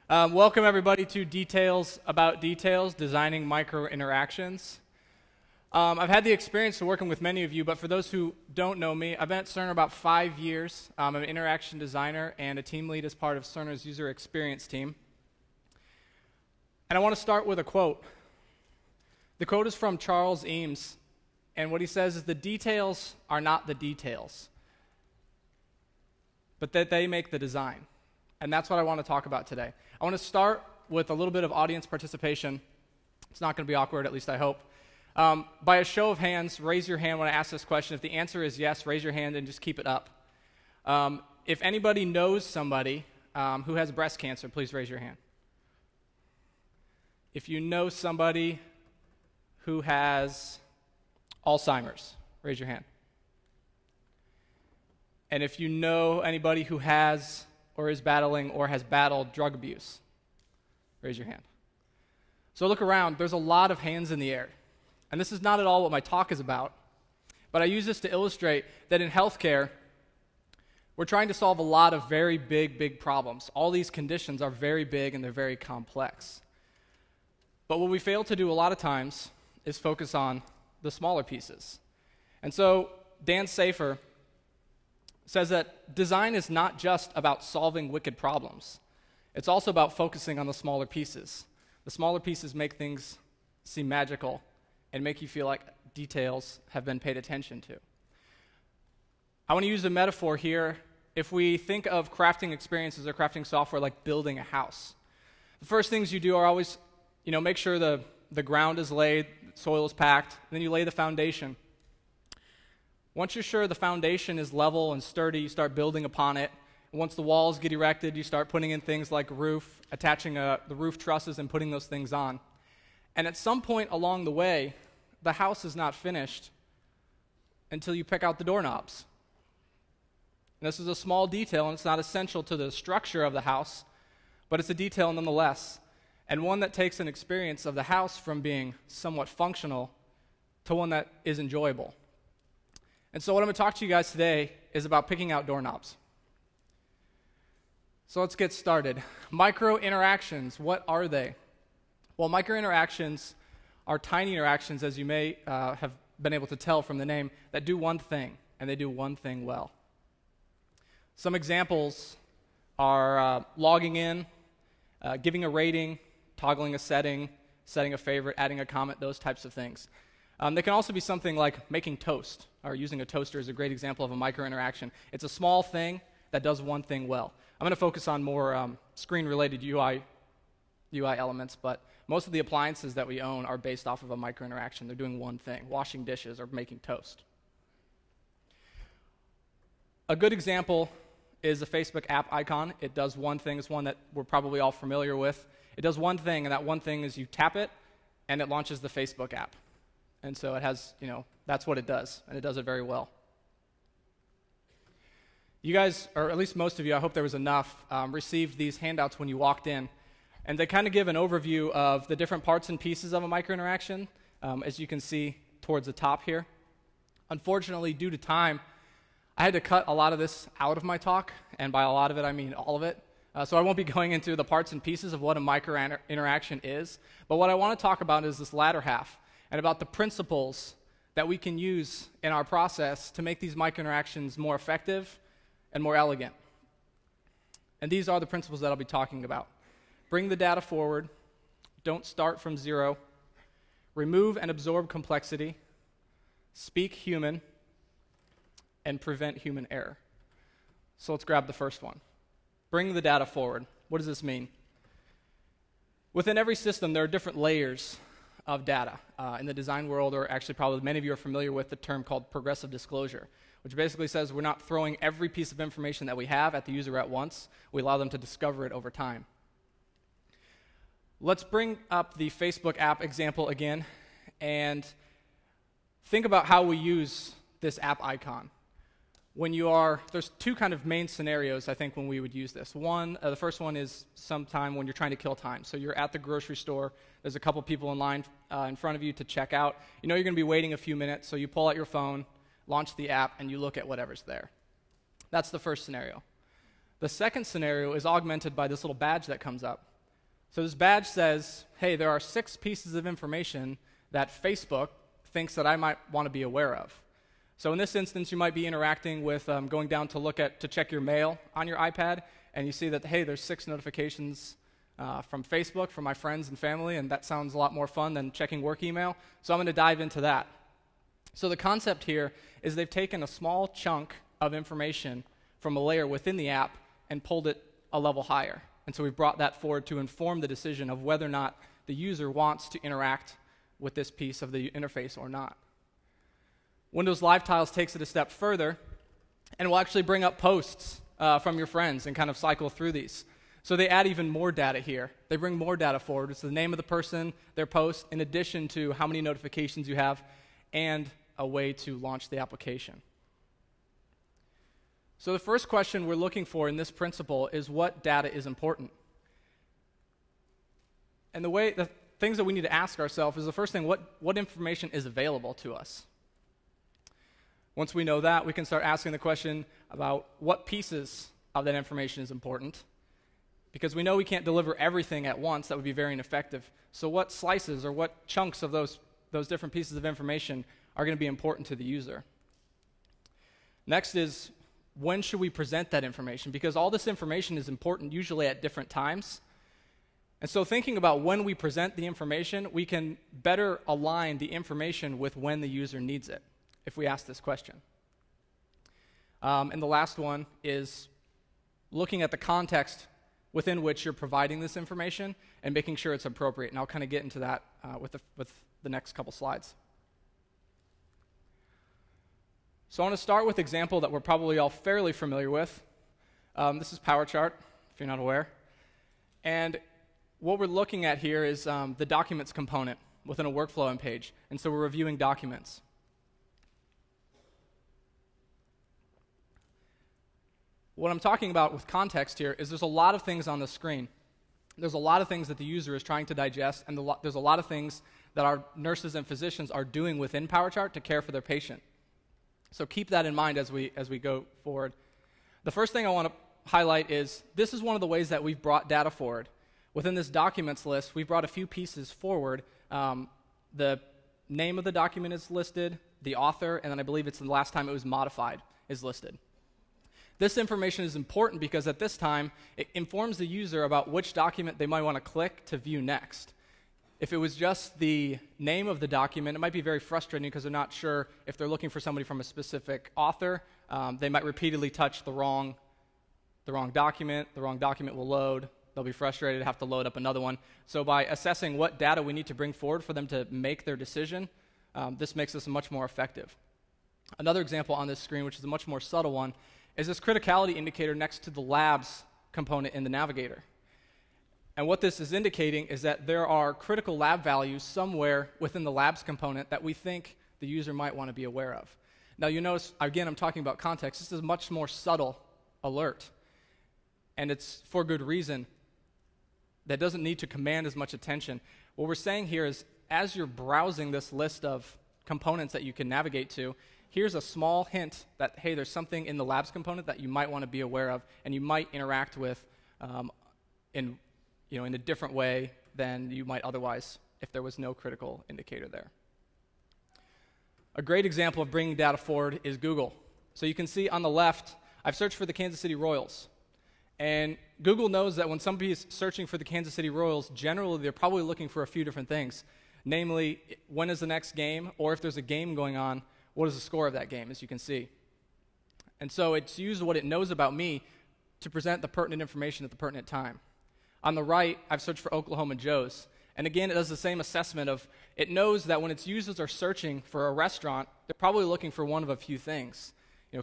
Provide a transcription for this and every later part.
Welcome everybody to Details About Details, Designing Microinteractions. I've had the experience of working with many of you, but for those who don't know me, I've been at Cerner about 5 years. I'm an interaction designer and a team lead as part of Cerner's user experience team. And I want to start with a quote. The quote is from Charles Eames, and what he says is, "The details are not the details, but that they make the design." And that's what I want to talk about today. I want to start with a little bit of audience participation. It's not going to be awkward, at least I hope. By a show of hands, raise your hand when I ask this question. If the answer is yes, raise your hand and just keep it up. If anybody knows somebody who has breast cancer, please raise your hand. If you know somebody who has Alzheimer's, raise your hand. And if you know anybody who has or is battling or has battled drug abuse, raise your hand. So look around, there's a lot of hands in the air. And this is not at all what my talk is about, but I use this to illustrate that in healthcare, we're trying to solve a lot of very big problems. All these conditions are very big and they're very complex. But what we fail to do a lot of times is focus on the smaller pieces. And so Dan Safer says that design is not just about solving wicked problems. It's also about focusing on the smaller pieces. The smaller pieces make things seem magical and make you feel like details have been paid attention to. I want to use a metaphor here. If we think of crafting experiences or crafting software like building a house, the first things you do are always, make sure the ground is laid, soil is packed, and then you lay the foundation. Once you're sure the foundation is level and sturdy, you start building upon it. And once the walls get erected, you start putting in things like roof, attaching the roof trusses and putting those things on. And at some point along the way, the house is not finished until you pick out the doorknobs. And this is a small detail, and it's not essential to the structure of the house, but it's a detail nonetheless, and one that takes an experience of the house from being somewhat functional to one that is enjoyable. And so what I'm going to talk to you guys today is about picking out doorknobs. So let's get started. Microinteractions, what are they? Well, microinteractions are tiny interactions, as you may have been able to tell from the name, that do one thing, and they do one thing well. Some examples are logging in, giving a rating, toggling a setting, setting a favorite, adding a comment, those types of things. They can also be something like making toast, or using a toaster is a great example of a microinteraction. It's a small thing that does one thing well. I'm going to focus on more screen-related UI elements, but most of the appliances that we own are based off of a microinteraction. They're doing one thing, washing dishes or making toast. A good example is the Facebook app icon. It does one thing. It's one that we're probably all familiar with. It does one thing, and that one thing is you tap it, and it launches the Facebook app. And so it has, that's what it does, and it does it very well. You guys, or at least most of you, I hope there was enough, received these handouts when you walked in. And they kind of give an overview of the different parts and pieces of a microinteraction, as you can see towards the top here. Unfortunately, due to time, I had to cut a lot of this out of my talk, and by a lot of it, I mean all of it. So I won't be going into the parts and pieces of what a microinteraction is, but what I want to talk about is this latter half, and about the principles that we can use in our process to make these microinteractions more effective and more elegant. And these are the principles that I'll be talking about. Bring the data forward, don't start from zero, remove and absorb complexity, speak human, and prevent human error. So let's grab the first one. Bring the data forward. What does this mean? Within every system, there are different layers of data. In the design world, or actually probably many of you are familiar with the term called progressive disclosure, which basically says we're not throwing every piece of information that we have at the user at once. We allow them to discover it over time. Let's bring up the Facebook app example again and think about how we use this app icon. There's two kind of main scenarios, I think, when we would use this. The first one is sometime when you're trying to kill time. So you're at the grocery store, there's a couple people in line in front of you to check out. You know you're going to be waiting a few minutes, so you pull out your phone, launch the app, and you look at whatever's there. That's the first scenario. The second scenario is augmented by this little badge that comes up. So this badge says, hey, there are 6 pieces of information that Facebook thinks that I might want to be aware of. So in this instance, you might be interacting with going down to check your mail on your iPad, and you see that, hey, there's 6 notifications from Facebook, from my friends and family, and that sounds a lot more fun than checking work email. So I'm going to dive into that. So the concept here is they've taken a small chunk of information from a layer within the app and pulled it a level higher. And so we've brought that forward to inform the decision of whether or not the user wants to interact with this piece of the interface or not. Windows Live Tiles takes it a step further and will actually bring up posts from your friends and kind of cycle through these. So they add even more data here. They bring more data forward. It's the name of the person, their post, in addition to how many notifications you have, and a way to launch the application. So the first question we're looking for in this principle is what data is important. And the things that we need to ask ourselves is the first thing, what information is available to us? Once we know that, we can start asking the question about what pieces of that information is important. Because we know we can't deliver everything at once. That would be very ineffective. So what slices or what chunks of those different pieces of information are going to be important to the user? Next is, when should we present that information? Because all this information is important usually at different times. And so thinking about when we present the information, we can better align the information with when the user needs it, if we ask this question. And the last one is looking at the context within which you're providing this information and making sure it's appropriate. And I'll kind of get into that with the next couple slides. So I want to start with an example that we're probably all fairly familiar with. This is PowerChart, if you're not aware. And what we're looking at here is the documents component within a workflow page. And so we're reviewing documents. What I'm talking about with context here is there's a lot of things on the screen. There's a lot of things that the user is trying to digest, and there's a lot of things that our nurses and physicians are doing within PowerChart to care for their patient. So keep that in mind as we go forward. The first thing I want to highlight is this is one of the ways that we've brought data forward. Within this documents list, we've brought a few pieces forward. The name of the document is listed, the author, and then I believe it's the last time it was modified is listed. This information is important because at this time, it informs the user about which document they might want to click to view next. If it was just the name of the document, it might be very frustrating because they're not sure if they're looking for somebody from a specific author. They might repeatedly touch the wrong document. The wrong document will load. They'll be frustrated to have to load up another one. So by assessing what data we need to bring forward for them to make their decision, this makes us much more effective. Another example on this screen, which is a much more subtle one, is this criticality indicator next to the labs component in the navigator. And what this is indicating is that there are critical lab values somewhere within the labs component that we think the user might want to be aware of. Now you notice, again, I'm talking about context. This is a much more subtle alert. And it's for good reason. That doesn't need to command as much attention. What we're saying here is, as you're browsing this list of components that you can navigate to, here's a small hint that, hey, there's something in the labs component that you might want to be aware of, and you might interact with in a different way than you might otherwise if there was no critical indicator there. A great example of bringing data forward is Google. So you can see on the left, I've searched for the Kansas City Royals. And Google knows that when somebody is searching for the Kansas City Royals, generally they're probably looking for a few different things. Namely, when is the next game, or if there's a game going on, what is the score of that game, as you can see. And so it's used what it knows about me to present the pertinent information at the pertinent time. On the right, I've searched for Oklahoma Joe's. And again, it does the same assessment of, it knows that when its users are searching for a restaurant, they're probably looking for one of a few things.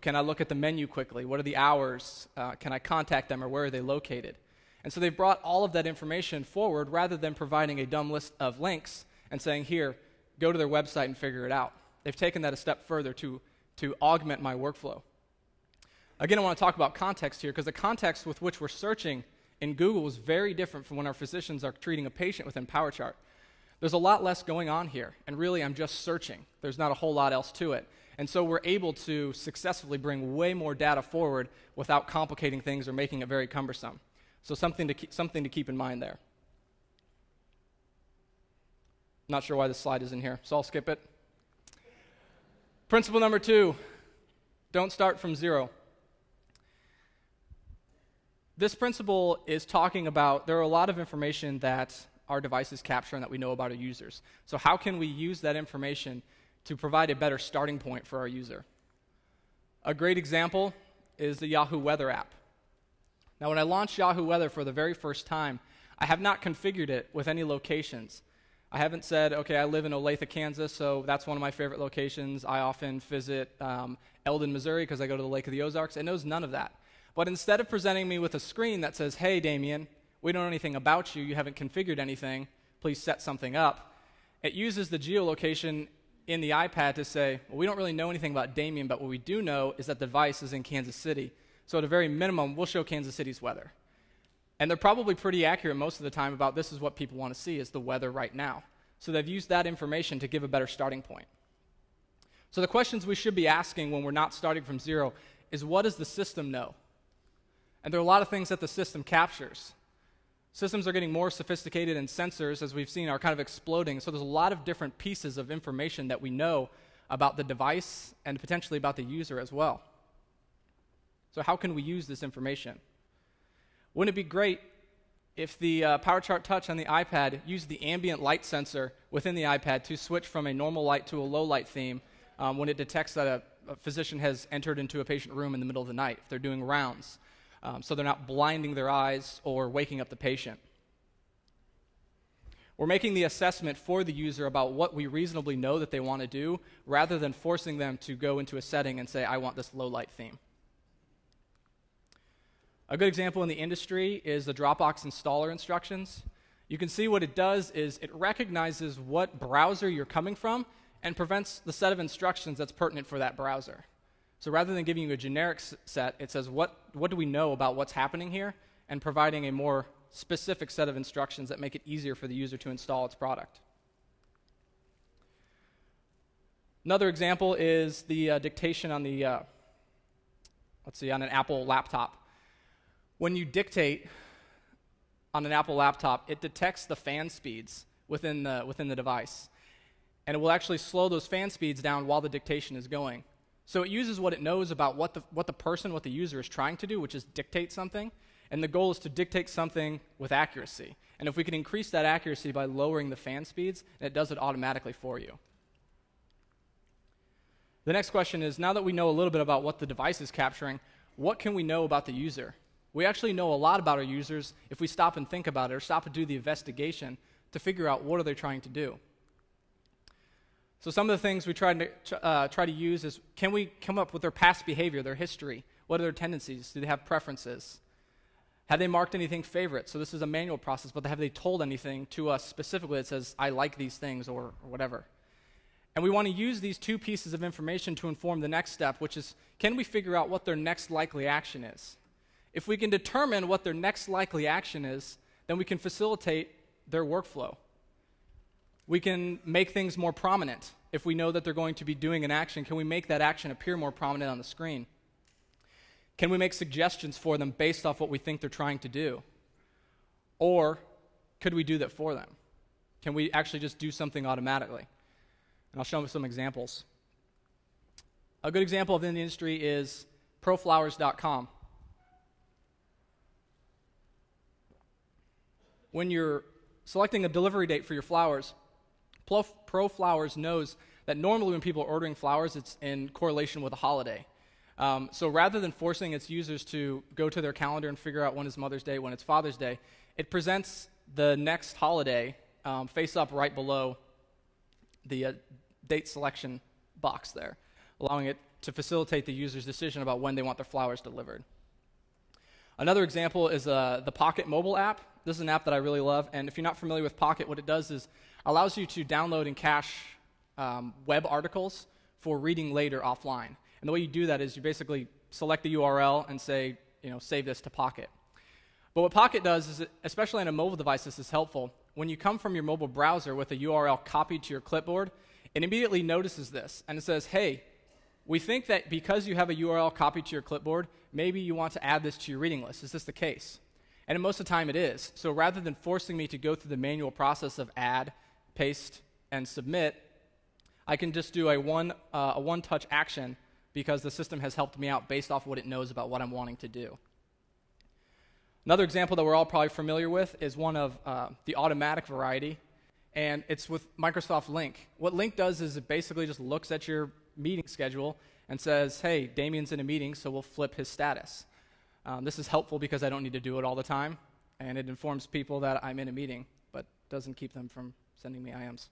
Can I look at the menu quickly? What are the hours? Can I contact them, or where are they located? And so they've brought all of that information forward rather than providing a dumb list of links and saying, here, go to their website and figure it out. They've taken that a step further to augment my workflow. Again, I want to talk about context here, because the context with which we're searching in Google is very different from when our physicians are treating a patient within PowerChart. There's a lot less going on here, and really I'm just searching. There's not a whole lot else to it. And so we're able to successfully bring way more data forward without complicating things or making it very cumbersome. So something to keep in mind there. Not sure why this slide is in here, so I'll skip it. Principle number 2, don't start from zero. This principle is talking about there are a lot of information that our devices capture and that we know about our users. So how can we use that information to provide a better starting point for our user? A great example is the Yahoo Weather app. Now, when I launched Yahoo Weather for the very first time, I have not configured it with any locations. I haven't said, okay, I live in Olathe, Kansas, so that's one of my favorite locations. I often visit Eldon, Missouri, because I go to the Lake of the Ozarks. It knows none of that. But instead of presenting me with a screen that says, hey, Damien, we don't know anything about you, you haven't configured anything, please set something up, it uses the geolocation in the iPad to say, well, we don't really know anything about Damien, but what we do know is that the device is in Kansas City. So at a very minimum, we'll show Kansas City's weather. And they're probably pretty accurate most of the time about this is what people want to see is the weather right now. So they've used that information to give a better starting point. So the questions we should be asking when we're not starting from zero is, what does the system know? And there are a lot of things that the system captures. Systems are getting more sophisticated, and sensors, as we've seen, are kind of exploding. So there's a lot of different pieces of information that we know about the device and potentially about the user as well. So how can we use this information? Wouldn't it be great if the PowerChart Touch on the iPad used the ambient light sensor within the iPad to switch from a normal light to a low light theme when it detects that a physician has entered into a patient room in the middle of the night, if they're doing rounds, so they're not blinding their eyes or waking up the patient. We're making the assessment for the user about what we reasonably know that they want to do, rather than forcing them to go into a setting and say, I want this low light theme. A good example in the industry is the Dropbox installer instructions. You can see what it does is it recognizes what browser you're coming from and prevents the set of instructions that's pertinent for that browser. So rather than giving you a generic set, it says what do we know about what's happening here, and providing a more specific set of instructions that make it easier for the user to install its product. Another example is the dictation on the, on an Apple laptop. When you dictate on an Apple laptop, it detects the fan speeds within the device. And it will actually slow those fan speeds down while the dictation is going. So it uses what it knows about what the user is trying to do, which is dictate something. And the goal is to dictate something with accuracy. And if we can increase that accuracy by lowering the fan speeds, it does it automatically for you. The next question is, now that we know a little bit about what the device is capturing, what can we know about the user? We actually know a lot about our users if we stop and think about it, or stop and do the investigation to figure out what are they trying to do. So some of the things we try to use is, can we come up with their past behavior, their history? What are their tendencies? Do they have preferences? Have they marked anything favorite? So this is a manual process, but have they told anything to us specifically that says, I like these things, or whatever? And we want to use these two pieces of information to inform the next step, which is, can we figure out what their next likely action is? If we can determine what their next likely action is, then we can facilitate their workflow. We can make things more prominent. If we know that they're going to be doing an action, can we make that action appear more prominent on the screen? Can we make suggestions for them based off what we think they're trying to do? Or could we do that for them? Can we actually just do something automatically? And I'll show them some examples. A good example of in the industry is proflowers.com. When you're selecting a delivery date for your flowers, ProFlowers knows that normally when people are ordering flowers, it's in correlation with a holiday. So rather than forcing its users to go to their calendar and figure out when is Mother's Day, when it's Father's Day, it presents the next holiday face up right below the date selection box there, allowing it to facilitate the user's decision about when they want their flowers delivered. Another example is the Pocket mobile app. This is an app that I really love, and if you're not familiar with Pocket, what it does is allows you to download and cache web articles for reading later offline. And the way you do that is you basically select the URL and say, save this to Pocket. But what Pocket does is, especially on a mobile device, this is helpful. When you come from your mobile browser with a URL copied to your clipboard, it immediately notices this, and it says, hey, we think that because you have a URL copied to your clipboard, maybe you want to add this to your reading list. Is this the case? And most of the time it is. So rather than forcing me to go through the manual process of add, paste, and submit, I can just do a one-touch action because the system has helped me out based off what it knows about what I'm wanting to do. Another example that we're all probably familiar with is one of the automatic variety, and it's with Microsoft Link. What Link does is it basically just looks at your meeting schedule and says, hey, Damien's in a meeting, so we'll flip his status. This is helpful because I don't need to do it all the time, and it informs people that I'm in a meeting, but doesn't keep them from sending me IMs.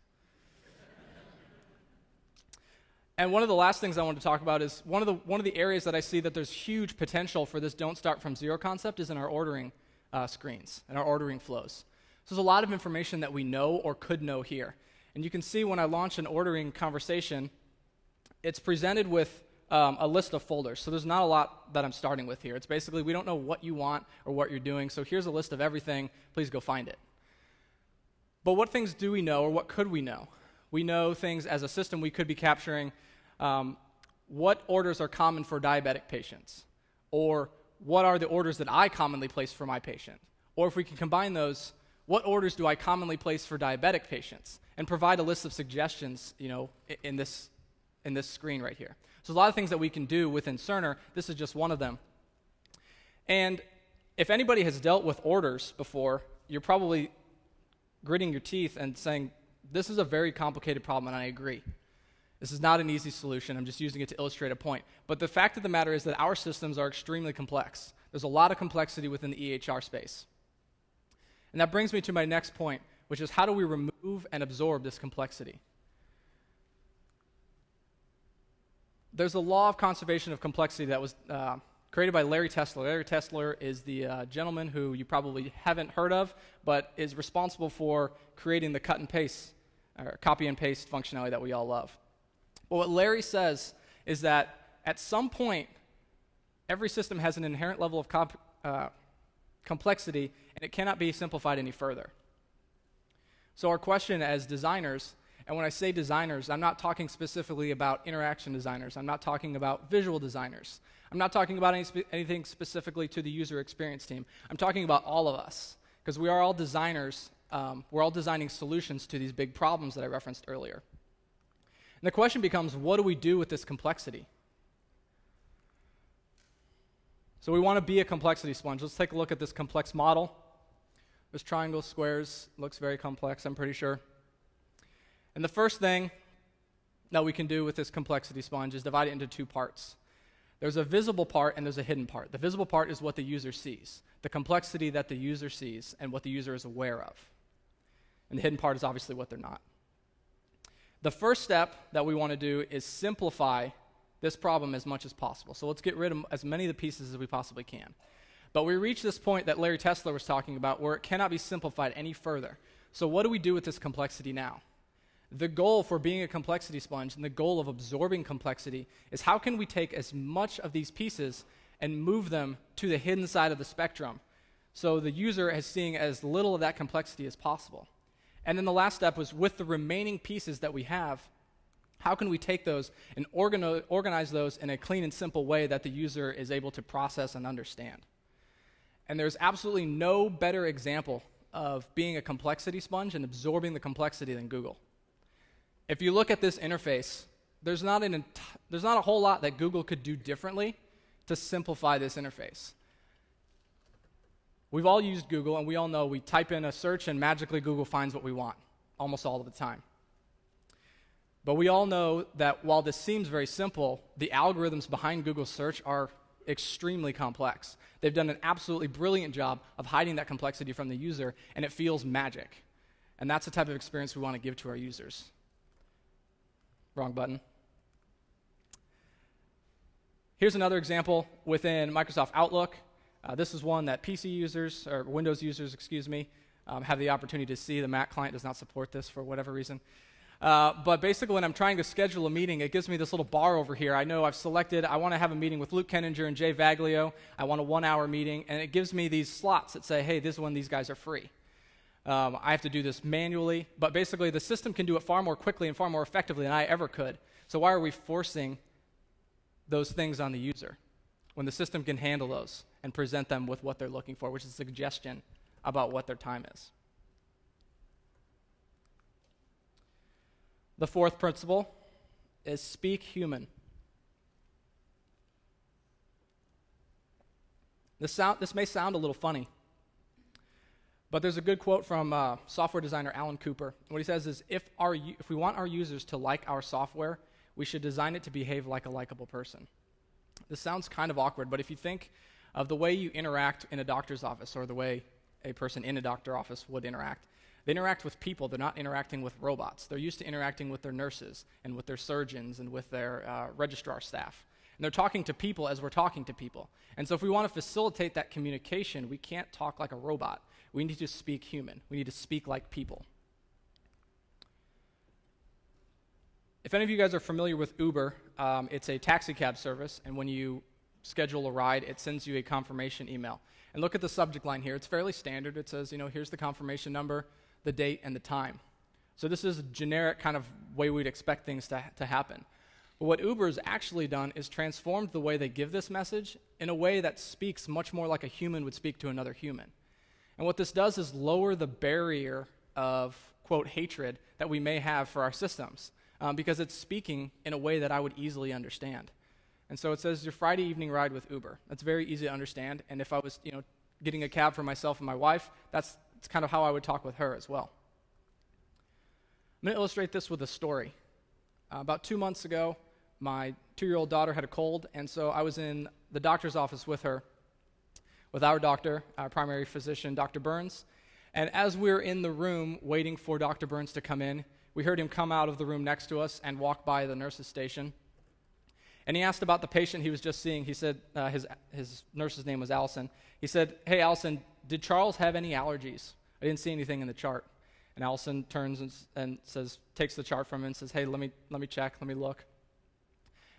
And one of the last things I want to talk about is one of the areas that I see that there's huge potential for this don't start from zero concept is in our ordering screens and our ordering flows. So there's a lot of information that we know or could know here. And you can see when I launch an ordering conversation, it's presented with a list of folders. So there's not a lot that I'm starting with here. It's basically we don't know what you want or what you're doing, so here's a list of everything. Please go find it. But what things do we know or what could we know? We know things as a system we could be capturing what orders are common for diabetic patients, or what are the orders that I commonly place for my patient, or if we can combine those, what orders do I commonly place for diabetic patients, and provide a list of suggestions, in this screen right here. So there's a lot of things that we can do within Cerner. This is just one of them. And if anybody has dealt with orders before, you're probably gritting your teeth and saying, this is a very complicated problem, and I agree. This is not an easy solution. I'm just using it to illustrate a point. But the fact of the matter is that our systems are extremely complex. There's a lot of complexity within the EHR space. And that brings me to my next point, which is how do we remove and absorb this complexity? There's a law of conservation of complexity that was created by Larry Tesler. Larry Tesler is the gentleman who you probably haven't heard of, but is responsible for creating the cut and paste, or copy and paste functionality that we all love. But what Larry says is that at some point, every system has an inherent level of complexity, and it cannot be simplified any further. So our question as designers, and when I say designers, I'm not talking specifically about interaction designers. I'm not talking about visual designers. I'm not talking about anything specifically to the user experience team. I'm talking about all of us, because we are all designers. We're all designing solutions to these big problems that I referenced earlier. And the question becomes, what do we do with this complexity? So we want to be a complexity sponge. Let's take a look at this complex model. There's triangles, squares, looks very complex, I'm pretty sure. And the first thing that we can do with this complexity sponge is divide it into two parts. There's a visible part and there's a hidden part. The visible part is what the user sees, the complexity that the user sees and what the user is aware of. And the hidden part is obviously what they're not. The first step that we want to do is simplify this problem as much as possible. So let's get rid of as many of the pieces as we possibly can. But we reach this point that Larry Tesler was talking about where it cannot be simplified any further. So what do we do with this complexity now? The goal for being a complexity sponge and the goal of absorbing complexity is how can we take as much of these pieces and move them to the hidden side of the spectrum so the user is seeing as little of that complexity as possible. And then the last step was with the remaining pieces that we have, how can we take those and organize those in a clean and simple way that the user is able to process and understand? And there's absolutely no better example of being a complexity sponge and absorbing the complexity than Google. If you look at this interface, there's not a whole lot that Google could do differently to simplify this interface. We've all used Google, and we all know we type in a search and magically Google finds what we want, almost all of the time. But we all know that while this seems very simple, the algorithms behind Google search are extremely complex. They've done an absolutely brilliant job of hiding that complexity from the user, and it feels magic. And that's the type of experience we want to give to our users. Wrong button. Here's another example within Microsoft Outlook. This is one that PC users, or Windows users, have the opportunity to see. The Mac client does not support this for whatever reason. But basically, when I'm trying to schedule a meeting, it gives me this little bar over here. I know I've selected, I want to have a meeting with Luke Kenninger and Jay Vaglio. I want a 1-hour meeting, and it gives me these slots that say, hey, this is when these guys are free. I have to do this manually, but basically the system can do it far more quickly and far more effectively than I ever could. So why are we forcing those things on the user when the system can handle those and present them with what they're looking for, which is a suggestion about what their time is? The fourth principle is speak human. This may sound a little funny, but there's a good quote from software designer Alan Cooper. What he says is, if we want our users to like our software, we should design it to behave like a likable person. This sounds kind of awkward, but if you think of the way you interact in a doctor's office or the way a person in a doctor's office would interact, they interact with people. They're not interacting with robots. They're used to interacting with their nurses and with their surgeons and with their registrar staff. And they're talking to people as we're talking to people. And so if we want to facilitate that communication, we can't talk like a robot. We need to speak human. We need to speak like people. If any of you guys are familiar with Uber, it's a taxi cab service, and when you schedule a ride, it sends you a confirmation email. And look at the subject line here. It's fairly standard. It says, here's the confirmation number, the date, and the time. So this is a generic kind of way we'd expect things to happen. But what Uber's actually done is transformed the way they give this message in a way that speaks much more like a human would speak to another human. And what this does is lower the barrier of, quote, hatred that we may have for our systems, because it's speaking in a way that I would easily understand. And so it says your Friday evening ride with Uber. That's very easy to understand. And if I was, getting a cab for myself and my wife, that's kind of how I would talk with her as well. I'm going to illustrate this with a story. About 2 months ago, my 2-year-old daughter had a cold, and so I was in the doctor's office with her, with our doctor, our primary physician, Dr. Burns. And as we were in the room waiting for Dr. Burns to come in, we heard him come out of the room next to us and walk by the nurse's station. And he asked about the patient he was just seeing. He said, his nurse's name was Allison. He said, "Hey, Allison, did Charles have any allergies? I didn't see anything in the chart." And Allison turns and takes the chart from him and says, "Hey, let me check, let me look."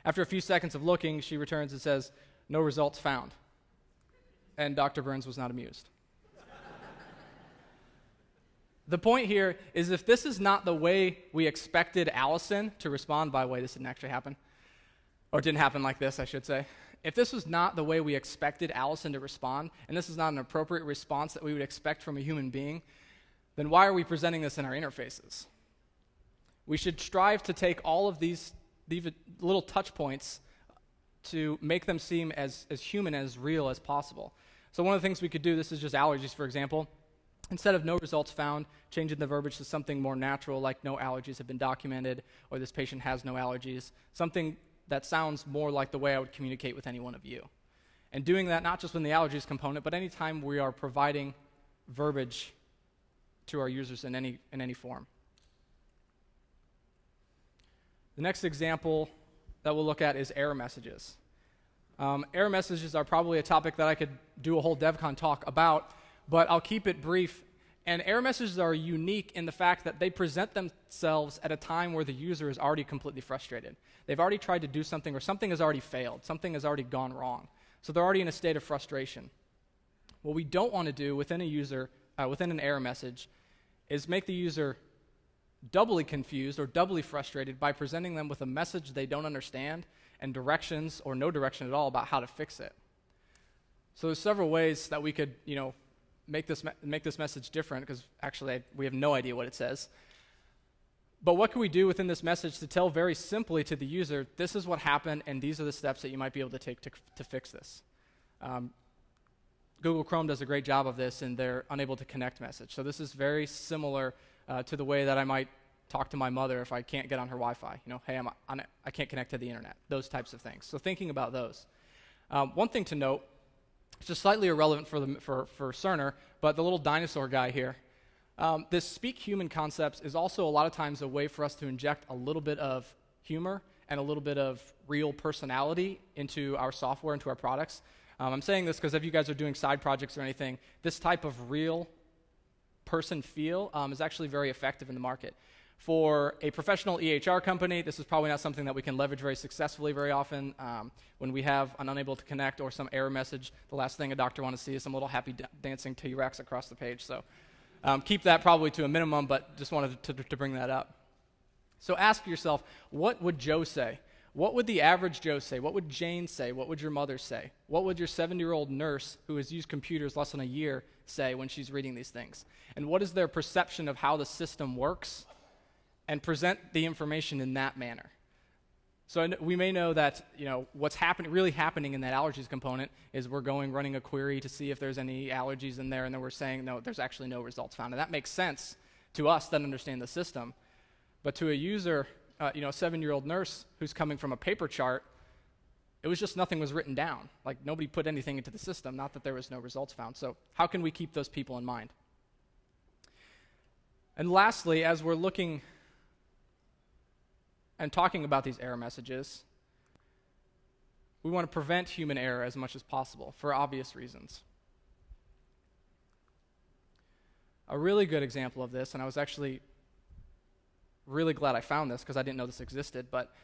After a few seconds of looking, she returns and says, "No results found." And Dr. Burns was not amused. The point here is, if this is not the way we expected Allison to respond, by the way, this didn't actually happen, or didn't happen like this, I should say. If this was not the way we expected Allison to respond, and this is not an appropriate response that we would expect from a human being, then why are we presenting this in our interfaces? We should strive to take all of these little touch points to make them seem as human, as real as possible. So one of the things we could do, this is just allergies, for example. Instead of "no results found," changing the verbiage to something more natural, like "no allergies have been documented," or "this patient has no allergies," something that sounds more like the way I would communicate with any one of you. And doing that not just in the allergies component, but anytime we are providing verbiage to our users in any form. The next example that we'll look at is error messages. Error messages are probably a topic that I could do a whole DevCon talk about, but I'll keep it brief. And error messages are unique in the fact that they present themselves at a time where the user is already completely frustrated. They've already tried to do something, or something has already failed. Something has already gone wrong. So they're already in a state of frustration. What we don't want to do within within an error message, is make the user doubly confused or doubly frustrated by presenting them with a message they don't understand and directions or no direction at all about how to fix it. So there's several ways that we could, make this message different, because actually we have no idea what it says. But what can we do within this message to tell very simply to the user, this is what happened and these are the steps that you might be able to take to fix this? Google Chrome does a great job of this in their unable to connect message. So this is very similar to the way that I might talk to my mother if I can't get on her Wi-Fi. Hey, I can't connect to the internet. Those types of things. So thinking about those. One thing to note, it's just slightly irrelevant for Cerner, but the little dinosaur guy here. This speak human concept is also a lot of times a way for us to inject a little bit of humor and a little bit of real personality into our software, into our products. I'm saying this because if you guys are doing side projects or anything, this type of real person feel is actually very effective in the market. For a professional EHR company, this is probably not something that we can leverage very successfully very often. When we have an unable to connect or some error message, the last thing a doctor wants to see is some little happy dancing T-Rex across the page. So keep that probably to a minimum, but just wanted to bring that up. So ask yourself, what would Joe say? What would the average Joe say? What would Jane say? What would your mother say? What would your 70-year-old nurse who has used computers less than a year say when she's reading these things? And what is their perception of how the system works? and present the information in that manner. So we may know that what's really happening in that allergies component is we're running a query to see if there's any allergies in there, and then we're saying, no, there's actually no results found. And that makes sense to us that understand the system. But to a user, a 7-year-old nurse who's coming from a paper chart, it was just nothing was written down. Like, nobody put anything into the system, not that there was no results found. So how can we keep those people in mind? And lastly, as we're looking and talking about these error messages, we want to prevent human error as much as possible for obvious reasons. A really good example of this, and I was actually really glad I found this because I didn't know this existed, but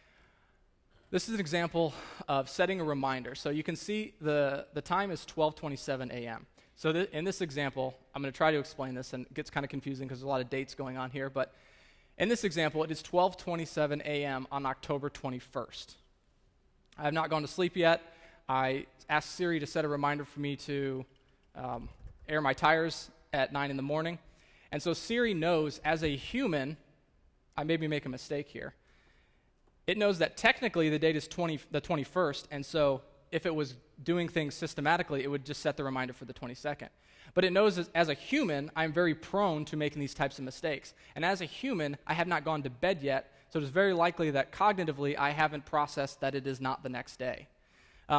this is an example of setting a reminder. So you can see the time is 12:27 a.m. So in this example, I'm going to try to explain this, and it gets kind of confusing because there's a lot of dates going on here, but in this example, it is 12:27 a.m. on October 21st. I have not gone to sleep yet. I asked Siri to set a reminder for me to air my tires at 9 in the morning. And so Siri knows, as a human, I maybe make a mistake here. It knows that technically the date is the 21st, and so if it was doing things systematically, it would just set the reminder for the 22nd. But it knows as a human, I'm very prone to making these types of mistakes. And as a human, I have not gone to bed yet, so it is very likely that cognitively I haven't processed that it is not the next day.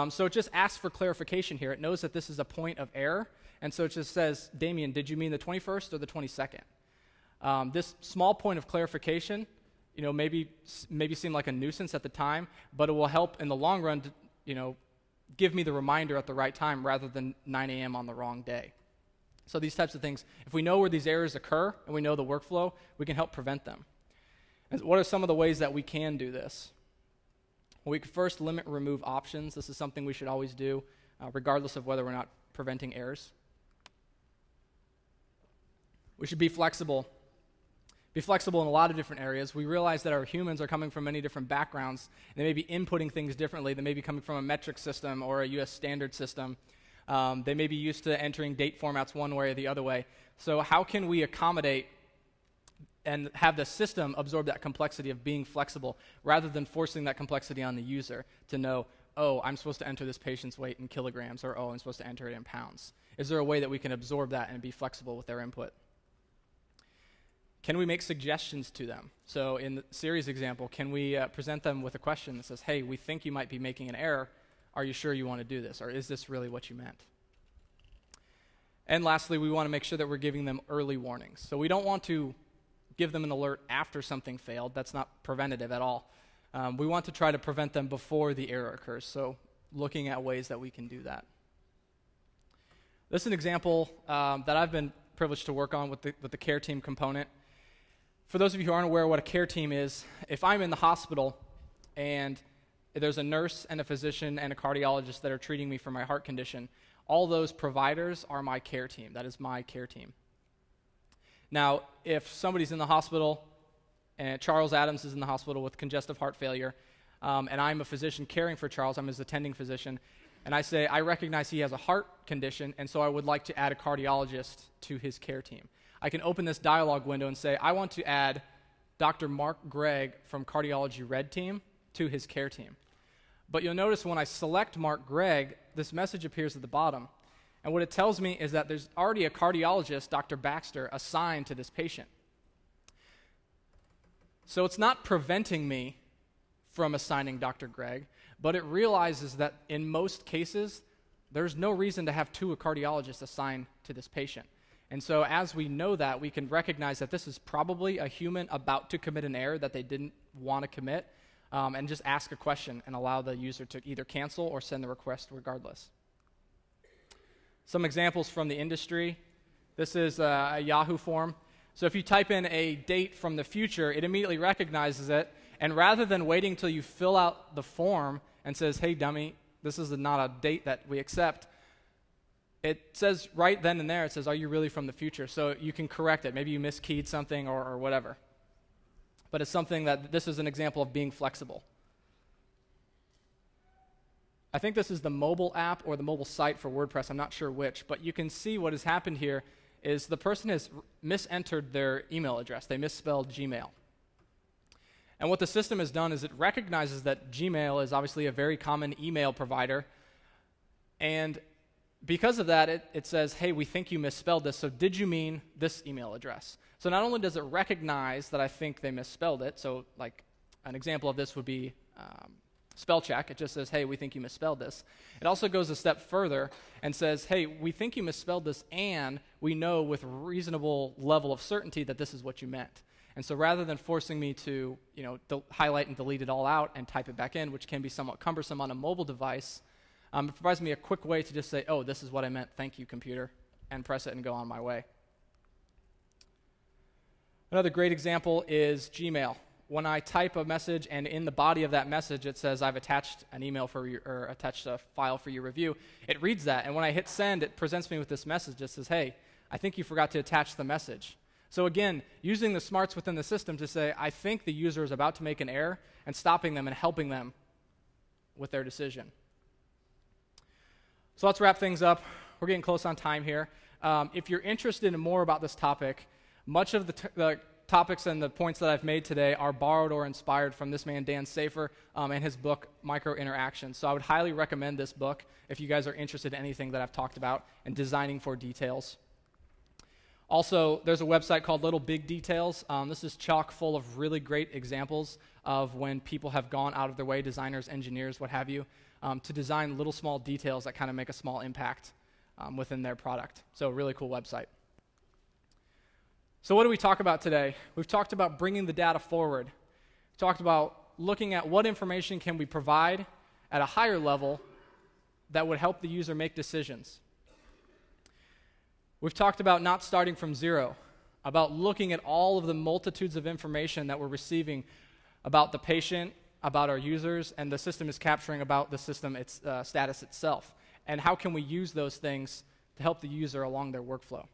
So it just asks for clarification here. It knows that this is a point of error, and so it just says, Damien, did you mean the 21st or the 22nd? This small point of clarification, maybe seem like a nuisance at the time, but it will help in the long run to, give me the reminder at the right time rather than 9 a.m. on the wrong day. So these types of things, if we know where these errors occur and we know the workflow, we can help prevent them. And what are some of the ways that we can do this? Well, we could first limit and remove options. This is something we should always do, regardless of whether we're not preventing errors. We should be flexible. Be flexible in a lot of different areas. We realize that our humans are coming from many different backgrounds. They may be inputting things differently. They may be coming from a metric system or a US standard system. They may be used to entering date formats one way or the other way. So how can we accommodate and have the system absorb that complexity of being flexible rather than forcing that complexity on the user to know, oh, I'm supposed to enter this patient's weight in kilograms, or oh, I'm supposed to enter it in pounds? Is there a way that we can absorb that and be flexible with their input? Can we make suggestions to them? So in the Siri's example, can we present them with a question that says, hey, we think you might be making an error. Are you sure you want to do this? Or is this really what you meant? And lastly, we want to make sure that we're giving them early warnings. So we don't want to give them an alert after something failed. That's not preventative at all. We want to try to prevent them before the error occurs. So looking at ways that we can do that. This is an example that I've been privileged to work on with the care team component. For those of you who aren't aware of what a care team is, if I'm in the hospital and there's a nurse and a physician and a cardiologist that are treating me for my heart condition, all those providers are my care team. That is my care team. Now, if somebody's in the hospital, and Charles Adams is in the hospital with congestive heart failure, and I'm a physician caring for Charles, I'm his attending physician, and I say, I recognize he has a heart condition, and so I would like to add a cardiologist to his care team. I can open this dialog window and say, I want to add Dr. Mark Gregg from Cardiology Red Team to his care team. But you'll notice when I select Mark Gregg, this message appears at the bottom. And what it tells me is that there's already a cardiologist, Dr. Baxter, assigned to this patient. So it's not preventing me from assigning Dr. Gregg, but it realizes that in most cases, there's no reason to have two cardiologists assigned to this patient. And so as we know that, we can recognize that this is probably a human about to commit an error that they didn't want to commit, and just ask a question and allow the user to either cancel or send the request regardless. Some examples from the industry. This is a Yahoo form. So if you type in a date from the future, it immediately recognizes it, and rather than waiting until you fill out the form and says, hey, dummy, this is not a date that we accept, it says right then and there, it says, are you really from the future? So you can correct it. Maybe you miskeyed something or whatever. But it's something that this is an example of being flexible. I think this is the mobile app or the mobile site for WordPress. I'm not sure which. But you can see what has happened here is the person has misentered their email address. They misspelled Gmail. And what the system has done is it recognizes that Gmail is obviously a very common email provider. And because of that, it says, hey, we think you misspelled this, so did you mean this email address? So not only does it recognize that I think they misspelled it, so like an example of this would be spell check. It just says, hey, we think you misspelled this. It also goes a step further and says, hey, we think you misspelled this, and we know with reasonable level of certainty that this is what you meant. And so rather than forcing me to, highlight and delete it all out and type it back in, which can be somewhat cumbersome on a mobile device, it provides me a quick way to just say, oh, this is what I meant, thank you, computer, and press it and go on my way. Another great example is Gmail. When I type a message and in the body of that message it says I've attached an email for you, or attached a file for your review, it reads that, and when I hit send, it presents me with this message that says, hey, I think you forgot to attach the message. So again, using the smarts within the system to say, I think the user is about to make an error, and stopping them and helping them with their decision. So let's wrap things up. We're getting close on time here. If you're interested in more about this topic, much of the topics and the points that I've made today are borrowed or inspired from this man, Dan Safer, and his book, Microinteractions. So I would highly recommend this book if you guys are interested in anything that I've talked about and designing for details. Also, there's a website called Little Big Details. This is chock full of really great examples of when people have gone out of their way, designers, engineers, what have you, to design little small details that kind of make a small impact within their product. So, really cool website. So what do we talk about today? We've talked about bringing the data forward. We've talked about looking at what information can we provide at a higher level that would help the user make decisions. We've talked about not starting from zero, about looking at all of the multitudes of information that we're receiving about the patient, about our users, and the system is capturing about the system, its status itself. And how can we use those things to help the user along their workflow?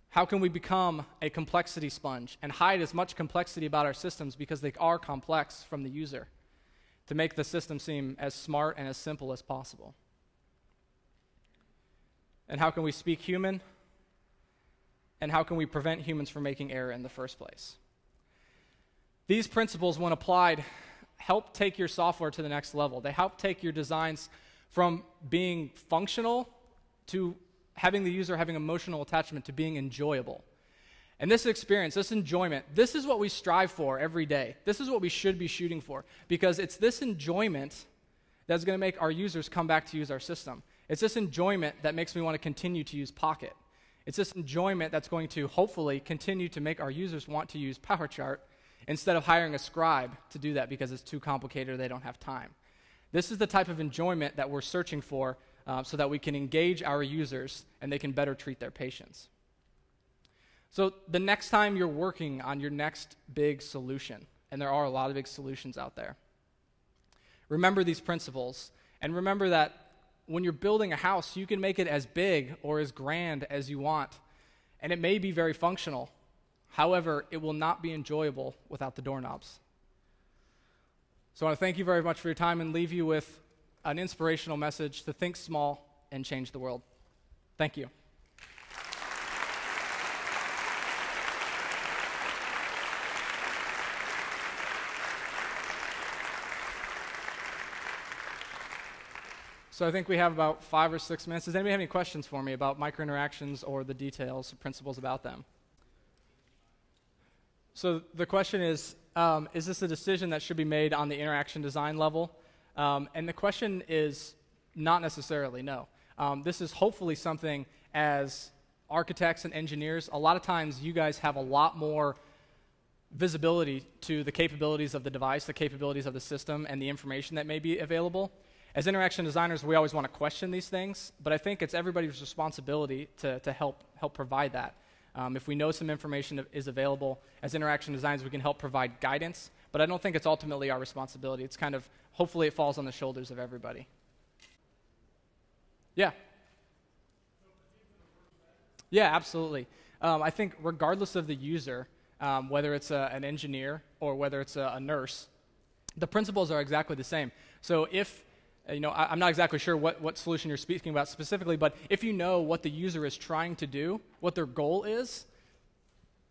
How can we become a complexity sponge and hide as much complexity about our systems, because they are complex, from the user, to make the system seem as smart and as simple as possible? And how can we speak human? And how can we prevent humans from making error in the first place? These principles, when applied, help take your software to the next level. They help take your designs from being functional to having the user having emotional attachment, to being enjoyable. And this experience, this enjoyment, this is what we strive for every day. This is what we should be shooting for, because it's this enjoyment that's going to make our users come back to use our system. It's this enjoyment that makes me want to continue to use Pocket. It's this enjoyment that's going to hopefully continue to make our users want to use PowerChart instead of hiring a scribe to do that because it's too complicated or they don't have time. This is the type of enjoyment that we're searching for, so that we can engage our users and they can better treat their patients. So the next time you're working on your next big solution, and there are a lot of big solutions out there, remember these principles, and remember that when you're building a house, you can make it as big or as grand as you want, and it may be very functional. However, it will not be enjoyable without the doorknobs. So I want to thank you very much for your time and leave you with an inspirational message to think small and change the world. Thank you. So I think we have about 5 or 6 minutes. Does anybody have any questions for me about microinteractions or the details, principles about them? So the question is this a decision that should be made on the interaction design level? And the question is not necessarily, no. This is hopefully something, as architects and engineers, a lot of times you guys have a lot more visibility to the capabilities of the device, the capabilities of the system, and the information that may be available. As interaction designers, we always want to question these things, but I think it's everybody's responsibility to help provide that. If we know some information is available, as interaction designers, we can help provide guidance, but I don't think it's ultimately our responsibility. It's kind of, hopefully it falls on the shoulders of everybody. Yeah. Yeah, absolutely. I think regardless of the user, whether it's an engineer or whether it's a nurse, the principles are exactly the same. So if I'm not exactly sure what solution you're speaking about specifically, but if you know what the user is trying to do, what their goal is,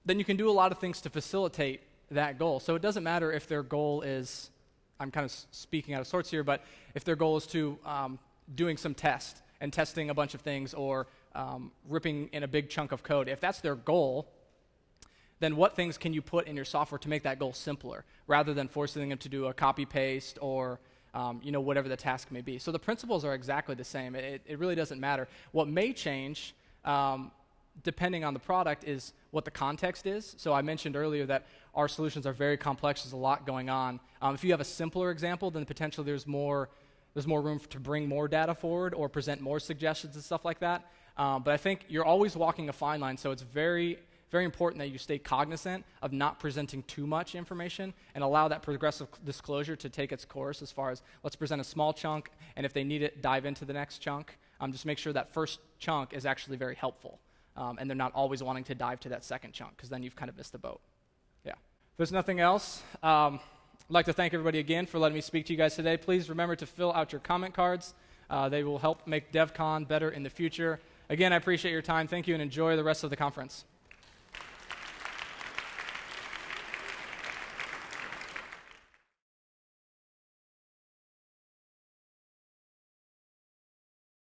then you can do a lot of things to facilitate that goal. So it doesn't matter if their goal is, I'm kind of speaking out of sorts here, but if their goal is to doing some test and testing a bunch of things or ripping in a big chunk of code, if that's their goal, then what things can you put in your software to make that goal simpler rather than forcing them to do a copy-paste or whatever the task may be. So the principles are exactly the same. It really doesn't matter. What may change, depending on the product, is what the context is. So I mentioned earlier that our solutions are very complex. There's a lot going on. If you have a simpler example, then potentially there's more room to bring more data forward or present more suggestions and stuff like that. But I think you're always walking a fine line, so it's very, very important that you stay cognizant of not presenting too much information and allow that progressive disclosure to take its course as far as let's present a small chunk, and if they need it, dive into the next chunk. Just make sure that first chunk is actually very helpful, and they're not always wanting to dive to that second chunk, because then you've kind of missed the boat. Yeah. If there's nothing else, I'd like to thank everybody again for letting me speak to you guys today. Please remember to fill out your comment cards. They will help make DevCon better in the future. Again, I appreciate your time. Thank you, and enjoy the rest of the conference.